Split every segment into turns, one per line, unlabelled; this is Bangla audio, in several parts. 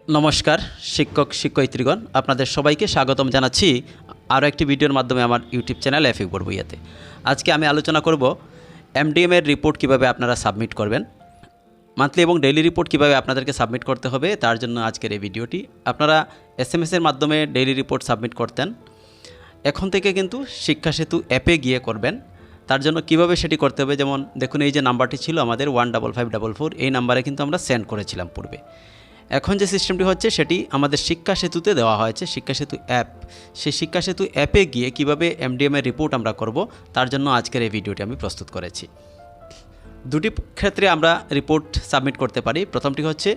নমস্কার শিক্ষক শিক্ষয়িত্রীগণ, আপনাদের সবাইকে স্বাগতম জানাচ্ছি আরও একটি ভিডিওর মাধ্যমে আমার ইউটিউব চ্যানেল এফইউ পড়ব বইয়াতে। আজকে আমি আলোচনা করব এমডিএম এর রিপোর্ট কিভাবে আপনারা সাবমিট করবেন, মান্থলি এবং ডেইলি রিপোর্ট কিভাবে আপনাদেরকে সাবমিট করতে হবে। তার জন্য আজকের এই ভিডিওটি। আপনারা এসএমএস এর মাধ্যমে ডেইলি রিপোর্ট সাবমিট করতেন, এখন থেকে কিন্তু শিক্ষা সেতু অ্যাপে গিয়ে করবেন। তার জন্য কিভাবে সেটি করতে হবে, যেমন দেখুন এই যে নাম্বারটি ছিল আমাদের 15544, এই নাম্বারে কিন্তু আমরা সেন্ড করেছিলাম পূর্বে। এখন যে সিস্টেমটি হচ্ছে সেটি আমাদের শিক্ষা সেতুতে দেওয়া হয়েছে, শিক্ষা সেতু অ্যাপ। সেই শিক্ষা সেতু অ্যাপে গিয়ে কিভাবে এমডিএম এর রিপোর্ট আমরা করব, তার জন্য আজকের এই ভিডিওটি আমি প্রস্তুত করেছি। দুটি ক্ষেত্রে আমরা রিপোর্ট সাবমিট করতে পারি। প্রথমটি হচ্ছে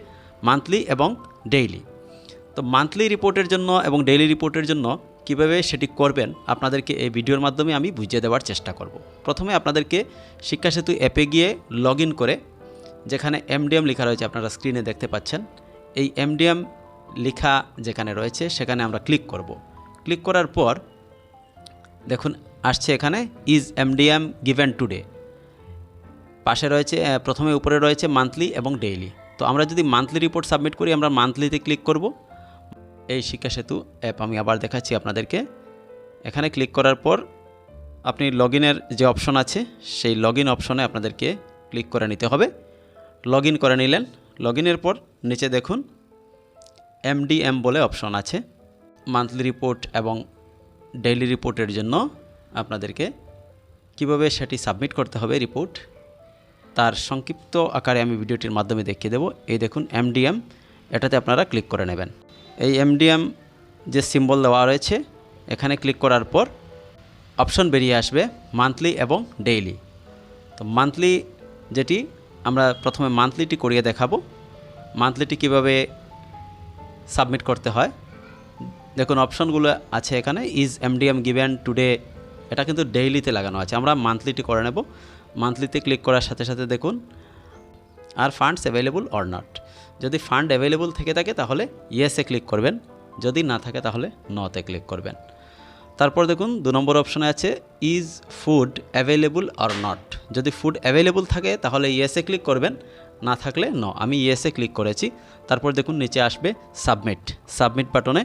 মান্থলি এবং ডেইলি। তো মান্থলি রিপোর্টের জন্য এবং ডেইলি রিপোর্টের জন্য কিভাবে সেটি করবেন আপনাদেরকে এই ভিডিওর মাধ্যমে আমি বুঝিয়ে দেওয়ার চেষ্টা করব। প্রথমে আপনাদেরকে শিক্ষা সেতু অ্যাপে গিয়ে লগ ইন করে, যেখানে এমডিএম লেখা রয়েছে আপনারা স্ক্রিনে দেখতে পাচ্ছেন, এই এমডিএম লেখা যেখানে রয়েছে সেখানে আমরা ক্লিক করব। ক্লিক করার পর দেখুন আসছে এখানে ইজ এমডিএম গিভেন টুডে। পাশে রয়েছে, প্রথমে উপরে রয়েছে মান্থলি এবং ডেইলি। তো আমরা যদি মান্থলি রিপোর্ট সাবমিট করি, আমরা মান্থলিতে ক্লিক করব। এই শিক্ষা সেতু অ্যাপ আমি আবার দেখাচ্ছি আপনাদেরকে। এখানে ক্লিক করার পর আপনি লগ ইনের যে অপশন আছে সেই লগ ইন অপশনে আপনাদেরকে ক্লিক করে নিতে হবে। লগ ইন করে নিলেন। লগ ইনের পর নিচে দেখুন এমডিএম বলে অপশন আছে। মান্থলি রিপোর্ট এবং ডেইলি রিপোর্টের জন্য আপনাদেরকে কিভাবে সেটি সাবমিট করতে হবে রিপোর্ট, তার সংক্ষিপ্ত আকারে আমি ভিডিওটির মাধ্যমে দেখিয়ে দেব। এই দেখুন এমডিএম, এটাতে আপনারা ক্লিক করে নেবেন। এই এমডিএম যে সিম্বল দেওয়া রয়েছে এখানে ক্লিক করার পর অপশন বেরিয়ে আসবে মান্থলি এবং ডেইলি। তো মান্থলি যেটি, আমরা প্রথমে মান্থলিটি করিয়ে দেখাবো। মান্থলিটি কিভাবে সাবমিট করতে হয় দেখুন, অপশনগুলো আছে এখানে। ইজ এমডিএম গিভেন টুডে, এটা কিন্তু ডেইলিতে লাগানো আছে। আমরা মান্থলিটি করে নেব। মান্থলিতে ক্লিক করার সাথে সাথে দেখুন আর ফান্ডস অ্যাভেলেবল অর নট। যদি ফান্ড অ্যাভেলেবল থেকে থাকে তাহলে ইয়েসে ক্লিক করবেন, যদি না থাকে তাহলে নতে ক্লিক করবেন। তারপর দেখুন 2 নম্বর অপশনে আছে is food available or not. যদি ফুড অ্যাভেলেবল থাকে তাহলে ইয়েসে ক্লিক করবেন, না থাকলে নো। আমি ইয়েসে ক্লিক করেছি। তারপর দেখুন নিচে আসবে সাবমিট। সাবমিট বাটনে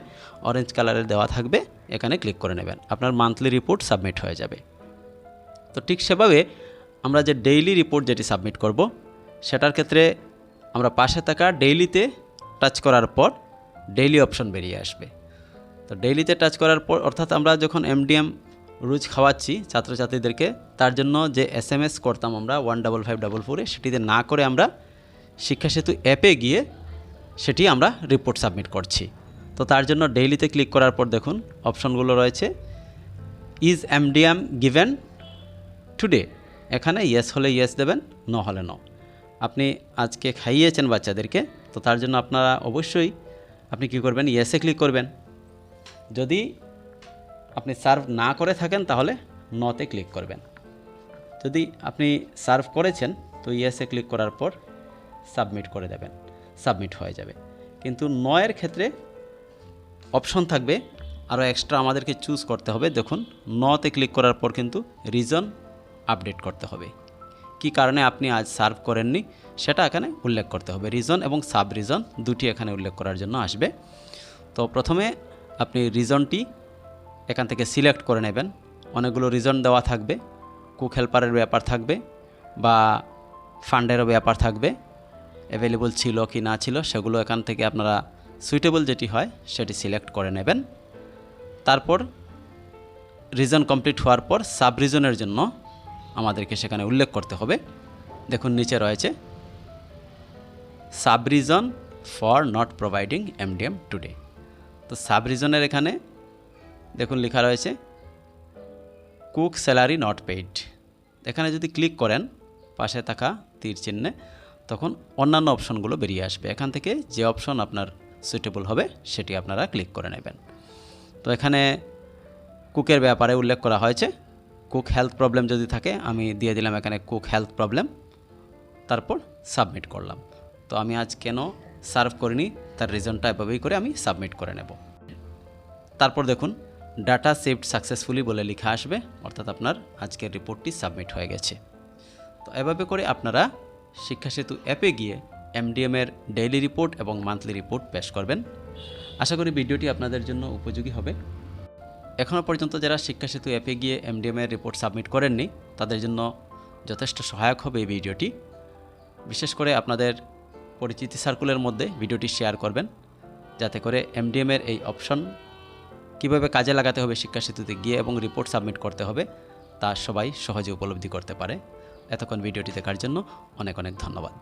অরেঞ্জ কালারের দেওয়া থাকবে, এখানে ক্লিক করে নেবেন। আপনার মান্থলি রিপোর্ট সাবমিট হয়ে যাবে। তো ঠিক সেভাবে আমরা যে ডেইলি রিপোর্ট যেটি সাবমিট করব, সেটার ক্ষেত্রে আমরা পাশে থাকা ডেইলিতে টাচ করার পর ডেইলি অপশন বেরিয়ে আসবে। তো ডেইলিতে টাচ করার পর, অর্থাৎ আমরা যখন এমডিএম রোজ খাওয়াচ্ছি ছাত্রছাত্রীদেরকে, তার জন্য যে এসএমএস করতাম আমরা 15544-এ, সেটিতে না করে আমরা শিক্ষা সেতু অ্যাপে গিয়ে সেটি আমরা রিপোর্ট সাবমিট করছি। তো তার জন্য ডেইলিতে ক্লিক করার পর দেখুন অপশনগুলো রয়েছে ইজ এমডিএম গিভেন টুডে। এখানে ইয়েস হলে ইয়েস দেবেন, নো হলে নো। আপনি আজকে খাইয়েছেন বাচ্চাদেরকে, তো তার জন্য আপনারা অবশ্যই আপনি কী করবেন, ইয়েসে ক্লিক করবেন। যদি আপনি সার্ভ না করে থাকেন তাহলে নতে ক্লিক করবেন। যদি আপনি সার্ভ করেছেন তো ইয়েসে ক্লিক করার পর সাবমিট করে দেবেন, সাবমিট হয়ে যাবে। কিন্তু নয়ের ক্ষেত্রে অপশন থাকবে আরও এক্সট্রা, আমাদেরকে চুজ করতে হবে। দেখুন নতে ক্লিক করার পর কিন্তু রিজন আপডেট করতে হবে। কি কারণে আপনি আজ সার্ভ করেননি সেটা এখানে উল্লেখ করতে হবে। রিজন এবং সাব রিজন দুটি এখানে উল্লেখ করার জন্য আসবে। তো প্রথমে আপনি রিজনটি এখান থেকে সিলেক্ট করে নেবেন। অনেকগুলো রিজন দেওয়া থাকবে, কুক হেল্পারের ব্যাপার থাকবে বা ফান্ডেরও ব্যাপার থাকবে, অ্যাভেলেবল ছিল কি না ছিল সেগুলো এখান থেকে আপনারা সুইটেবল যেটি হয় সেটি সিলেক্ট করে নেবেন। তারপর রিজন কমপ্লিট হওয়ার পর সাব রিজনের জন্য আমাদেরকে সেখানে উল্লেখ করতে হবে। দেখুন নিচে রয়েছে sub reason for not providing MDM today. তো সাব রিজনের এখানে দেখুন লেখা রয়েছে কুক স্যালারি নট পেইড। এখানে যদি ক্লিক করেন পাশে থাকা তীর চিহ্নে, তখন অন্যান্য অপশনগুলো বেরিয়ে আসবে। এখান থেকে যে অপশন আপনার সুইটেবল হবে সেটি আপনারা ক্লিক করে নেবেন। তো এখানে কুকের ব্যাপারে উল্লেখ করা হয়েছে। কুক হেলথ প্রবলেম যদি থাকে আমি দিয়ে দিলাম এখানে কুক হেলথ প্রবলেম, তারপর সাবমিট করলাম। তো আমি আজ কেন সার্ভ করিনি তার রিজনটা এভাবেই করে আমি সাবমিট করে নেব। তারপর দেখুন ডাটা সেভড সাকসেসফুলি বলে লেখা আসবে, অর্থাৎ আপনার আজকের রিপোর্টটি সাবমিট হয়ে গেছে। তো এভাবে করে আপনারা শিক্ষা সেতু অ্যাপে গিয়ে এমডিএমের ডেইলি রিপোর্ট এবং মান্থলি রিপোর্ট পেশ করবেন। আশা করি ভিডিওটি আপনাদের জন্য উপযোগী হবে। এখনও পর্যন্ত যারা শিক্ষা সেতু অ্যাপে গিয়ে এমডিএমের রিপোর্ট সাবমিট করেননি তাদের জন্য যথেষ্ট সহায়ক হবে এই ভিডিওটি। বিশেষ করে আপনাদের পরিচিতি সার্কুলের মধ্যে ভিডিওটি শেয়ার করবেন, যাতে করে এমডিএমের এই অপশন কীভাবে কাজে লাগাতে হবে শিক্ষা সেতুতে গিয়ে এবং রিপোর্ট সাবমিট করতে হবে তা সবাই সহজে উপলব্ধি করতে পারে। এতক্ষণ ভিডিওটি দেখার জন্য অনেক অনেক ধন্যবাদ।